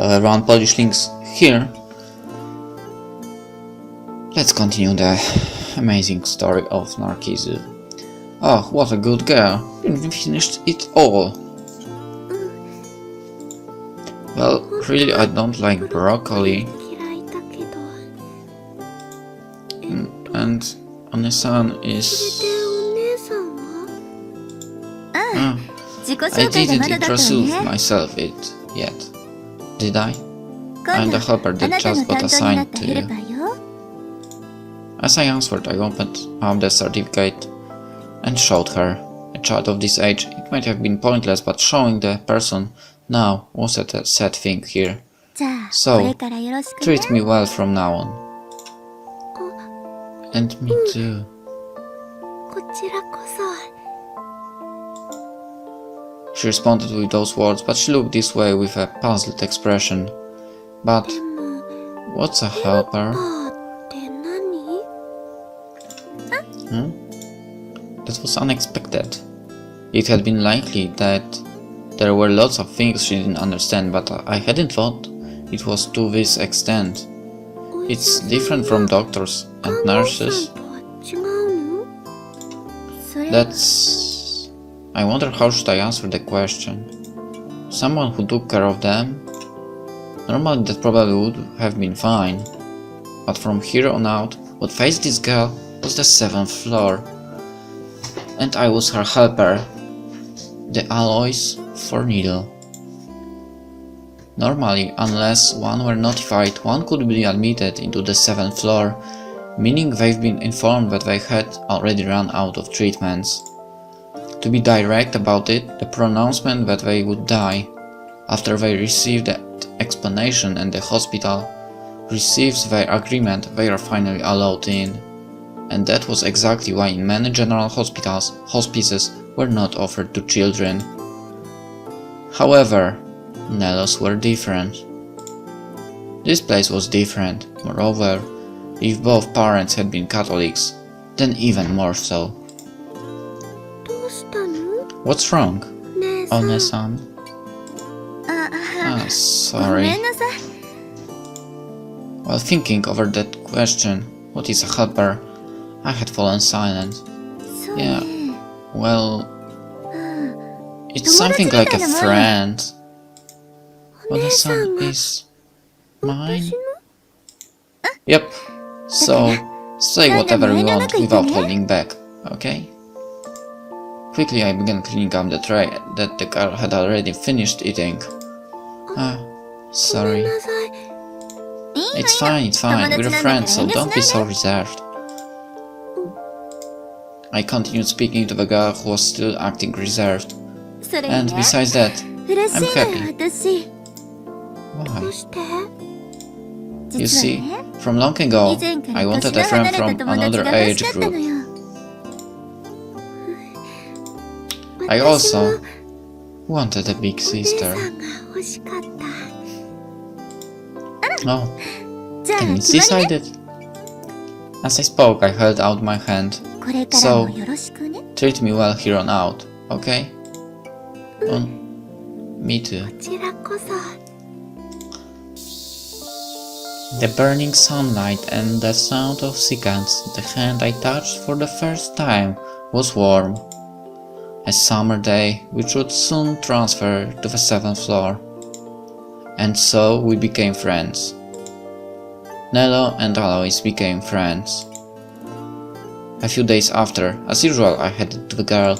Hello everyone, PolishLynx here. Let's continue the amazing story of Narcissu. Oh, what a good girl. We finished it all. Well, really I don't like broccoli. And One-san is... I didn't introduce myself yet. Did I? I'm the helper that just got assigned to you. As I answered, I opened up the certificate and showed her. A child of this age, it might have been pointless, but showing the person now was a sad thing here. So, treat me well from now on. And me too. She responded with those words, but she looked this way with a puzzled expression. But what's a helper? That was unexpected. It had been likely that there were lots of things she didn't understand, but I hadn't thought it was to this extent. It's different from doctors and nurses. I wonder how should I answer the question. Someone who took care of them? Normally that probably would have been fine. But from here on out, what faced this girl was the 7th floor. And I was her helper. The alloys for needle. Normally, unless one were notified, one could be admitted into the 7th floor, meaning they've been informed that they had already run out of treatments. To be direct about it, the pronouncement that they would die after they receive that explanation and the hospital receives their agreement, they are finally allowed in. And that was exactly why in many general hospitals, hospices were not offered to children. However, Nello's were different. This place was different. Moreover, if both parents had been Catholics, then even more so. What's wrong? One-san? Sorry. While thinking over that question, what is a helper, I had fallen silent. Yeah, well... It's something like a friend. One-san is... mine? Yep. So, say whatever you want without holding back, okay? Quickly I began cleaning up the tray that the girl had already finished eating. Sorry. It's fine, we're friends, so don't be so reserved. I continued speaking to the girl who was still acting reserved. And besides that, I'm happy. Why? You see, from long ago, I wanted a friend from another age group. I also wanted a big sister. Oh, can you decide it? As I spoke, I held out my hand. So, treat me well here on out, okay? Me too. The burning sunlight and the sound of cicadas, the hand I touched for the first time, was warm. A summer day which would soon transfer to the 7th floor. And so we became friends. Nello and Alois became friends. A few days after, as usual, I headed to the girl.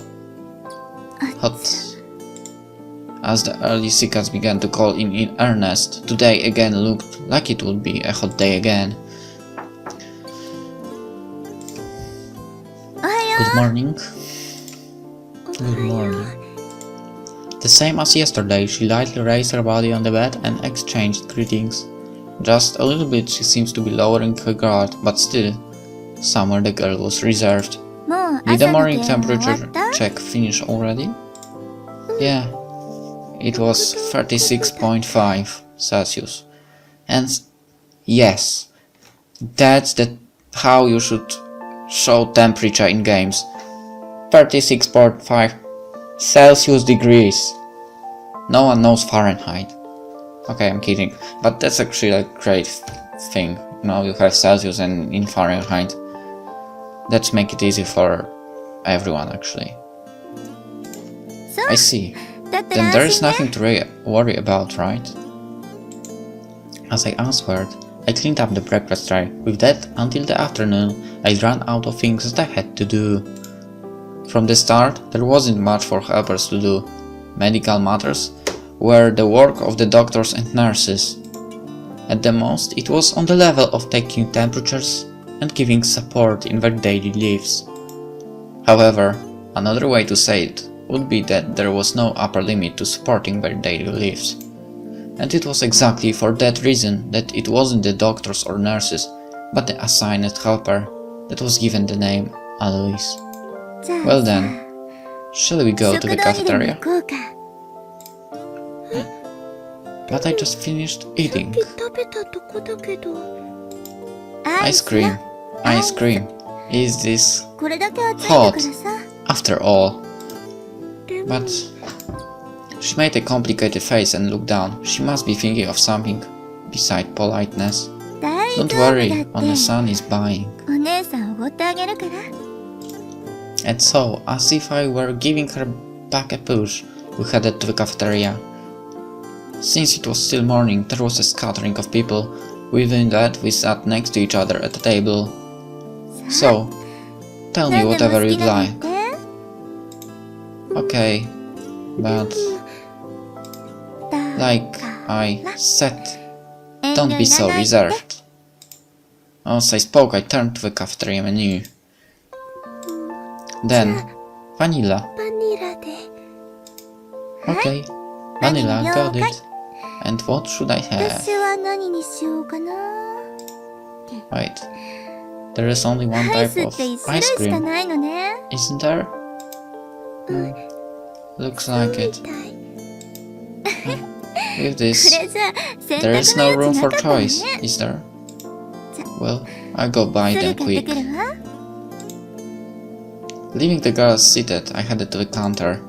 Hot. As the early cicadas began to call in earnest, today again looked like it would be a hot day again. Good morning. Good morning. The same as yesterday, she lightly raised her body on the bed and exchanged greetings. Just a little bit she seems to be lowering her guard, but still, somewhere the girl was reserved. Did the morning temperature check finish already? Yeah, it was 36.5 Celsius. And yes, that's how you should show temperature in games. 36.5 Celsius degrees. No one knows Fahrenheit. Okay, I'm kidding. But that's actually a great thing. You know, you have Celsius and in Fahrenheit. That's make it easy for everyone, actually. I see. Then there is nothing to worry about, right? As I answered, I cleaned up the breakfast tray. With that, until the afternoon, I ran out of things that I had to do. From the start, there wasn't much for helpers to do. Medical matters were the work of the doctors and nurses. At the most, it was on the level of taking temperatures and giving support in their daily lives. However, another way to say it would be that there was no upper limit to supporting their daily lives. And it was exactly for that reason that it wasn't the doctors or nurses, but the assigned helper that was given the name Alois. Well then, shall we go to the cafeteria? But I just finished eating. Ice cream. Ice cream. Is this hot? After all. But she made a complicated face and looked down. She must be thinking of something beside politeness. Don't worry, One-san is buying. And so, as if I were giving her back a push, we headed to the cafeteria. Since it was still morning, there was a scattering of people. Within that, we sat next to each other at a table. So, tell me whatever you'd like. Okay, but like I said, don't be so reserved. As I spoke, I turned to the cafeteria menu. Then, vanilla. Okay, vanilla, got it. And what should I have? Wait, there is only one type of ice cream, isn't there? Looks like it. With this, there is no room for choice, is there? Well, I'll go buy them quick. Leaving the girls seated, I headed to the counter.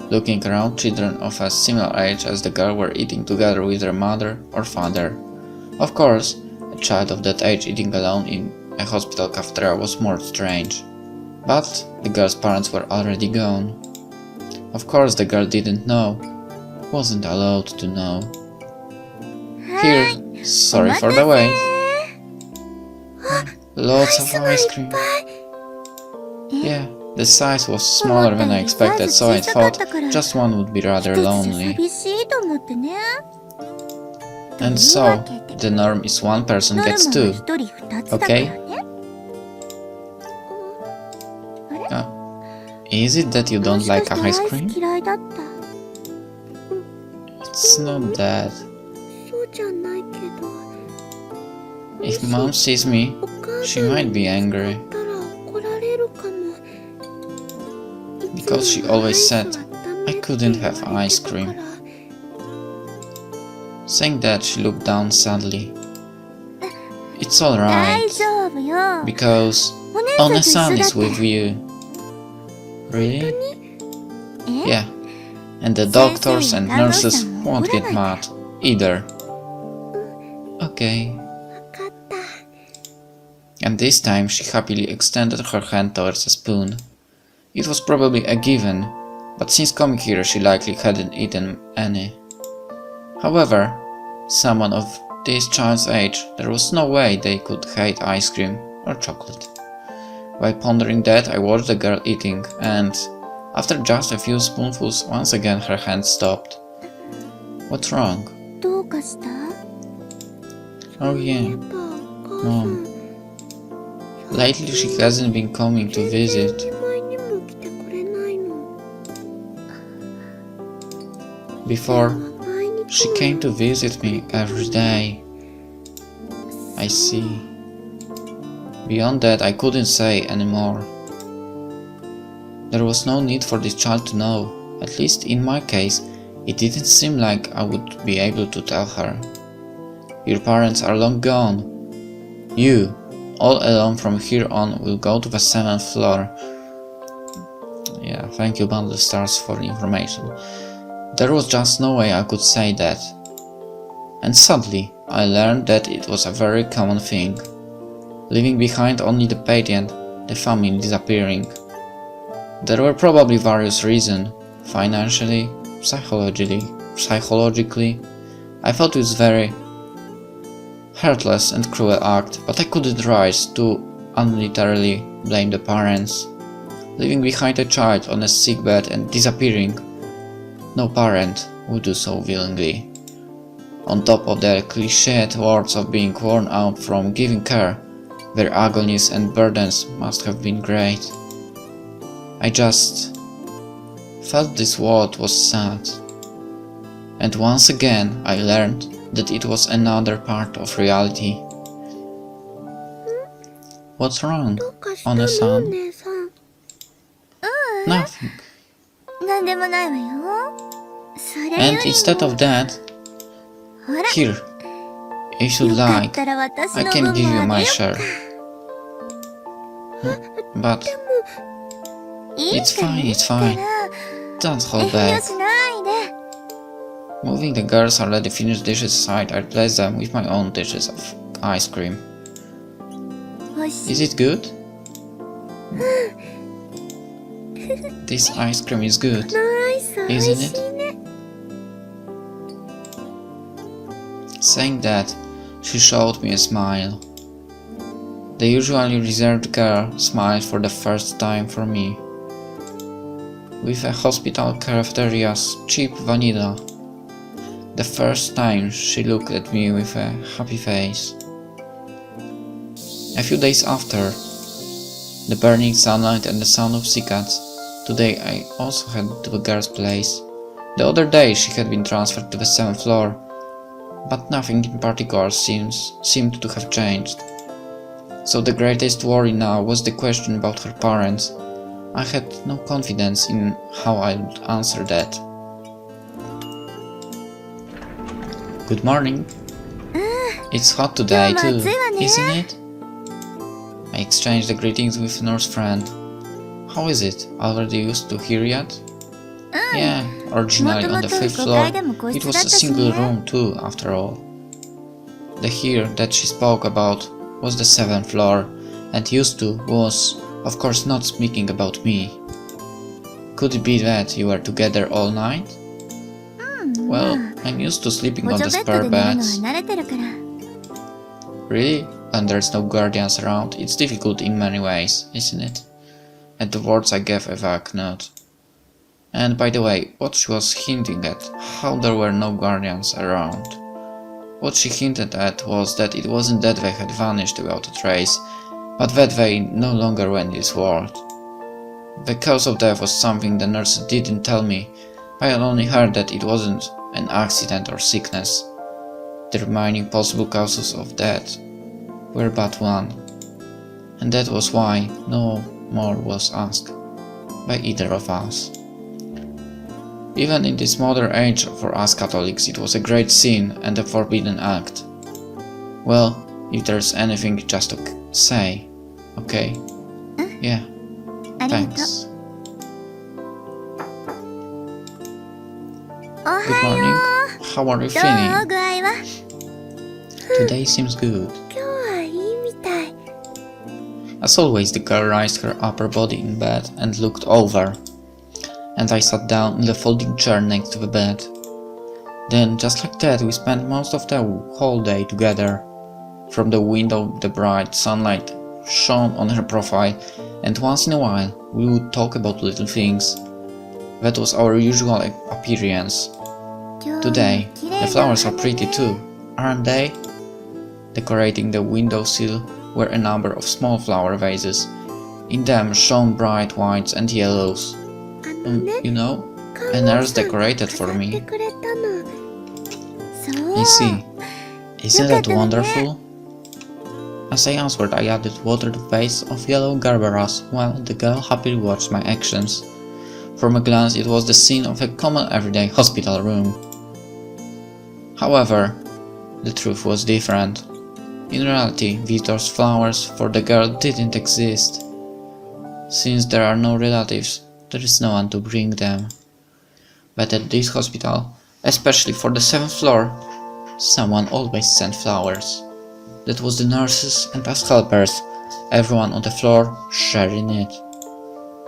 Looking around, children of a similar age as the girl were eating together with their mother or father. Of course, a child of that age eating alone in a hospital cafeteria was more strange. But the girl's parents were already gone. Of course, the girl didn't know, wasn't allowed to know. Here, sorry for the wait. Lots of ice cream. Yeah, the size was smaller than I expected, so I thought just one would be rather lonely. And so, the norm is one person gets two, okay? Is it that you don't like ice cream? It's not that. If mom sees me, she might be angry. Because she always said I couldn't have ice cream. Saying that, she looked down sadly. It's alright, because One-san is with you. Really? Yeah, and the doctors and nurses won't get mad either. Okay. And this time she happily extended her hand towards a spoon. It was probably a given, but since coming here she likely hadn't eaten any. However, someone of this child's age, there was no way they could hate ice cream or chocolate. While pondering that, I watched the girl eating, and after just a few spoonfuls, once again her hand stopped. What's wrong? Oh yeah, Mom. Lately she hasn't been coming to visit. Before, she came to visit me every day. I see. Beyond that, I couldn't say anymore. There was no need for this child to know. At least in my case, it didn't seem like I would be able to tell her. Your parents are long gone. You, all alone from here on, will go to the 7th floor. Yeah, thank you Bundle Stars for the information. There was just no way I could say that. and suddenly I learned that it was a very common thing, leaving behind only the patient, the family disappearing. There were probably various reasons, financially, psychologically. I thought it was very heartless and cruel act, but I couldn't rise to unilaterally blame the parents. Leaving behind a child on a sick bed and disappearing, no parent would do so willingly. On top of the cliched words of being worn out from giving care, their agonies and burdens must have been great. I just felt this world was sad. And once again I learned that it was another part of reality. What's wrong, One-san? Nothing. And instead of that, here, if you'd like, I can give you my share. But it's fine. Don't hold back. Moving the girls' already finished dishes aside, I replaced them with my own dishes of ice cream. Is it good? This ice cream is good, isn't it? Saying that, she showed me a smile. The usually reserved girl smiled for the first time for me. With a hospital cafeteria's cheap vanilla. The first time she looked at me with a happy face. A few days after, the burning sunlight and the sound of cicadas, today I also headed to the girl's place. The other day she had been transferred to the 7th floor, but nothing in particular seemed to have changed. So the greatest worry now was the question about her parents. I had no confidence in how I would answer that. Good morning. It's hot today too, isn't it? I exchanged the greetings with nurse friend. How is it? Already used to here yet? Yeah, originally on the 5th floor, it was a single room too, after all. The here that she spoke about was the 7th floor, and used to was, of course, not speaking about me. Could it be that you were together all night? Well, I'm used to sleeping on the spare beds. Really? When there's no guardians around, it's difficult in many ways, isn't it? At the words I gave a vague nod. And by the way, what she was hinting at, how there were no guardians around. What she hinted at was that it wasn't that they had vanished without a trace, but that they no longer were in this world. The cause of death was something the nurse didn't tell me. I had only heard that it wasn't an accident or sickness. The remaining possible causes of death were but one, and that was why no more was asked by either of us. Even in this modern age for us Catholics, it was a great sin and a forbidden act. Well, if there's anything just to say, okay? Yeah, thanks. Good morning, how are you feeling? Today seems good. As always, the girl raised her upper body in bed and looked over, and I sat down in the folding chair next to the bed. Then, just like that, we spent most of the whole day together. From the window the bright sunlight shone on her profile, and once in a while we would talk about little things. That was our usual appearance. Today, the flowers are pretty too, aren't they? Decorating the windowsill were a number of small flower vases. In them shone bright whites and yellows. You know, a nurse decorated for me. I see. Isn't that wonderful? As I answered, I added water to the vase of yellow garberas while the girl happily watched my actions. From a glance, it was the scene of a common everyday hospital room. However, the truth was different. In reality, those flowers for the girl didn't exist. Since there are no relatives, there is no one to bring them. But at this hospital, especially for the 7th floor, someone always sent flowers. That was the nurses and us helpers, everyone on the floor sharing it.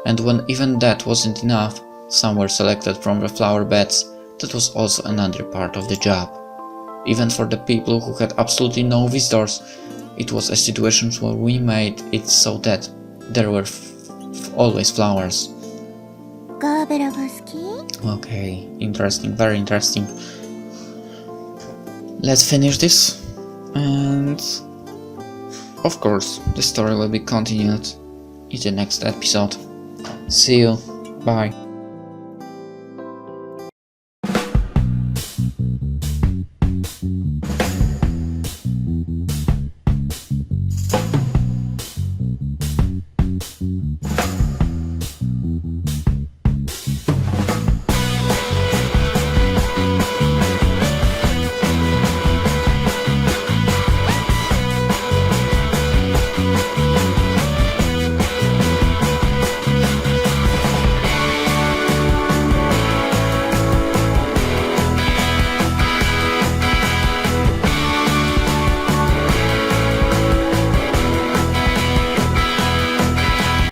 And when even that wasn't enough, some were selected from the flower beds. That was also another part of the job. Even for the people who had absolutely no visitors, it was a situation where we made it so that there were always flowers. Okay, interesting, very interesting. Let's finish this, and of course the story will be continued in the next episode. See you, bye.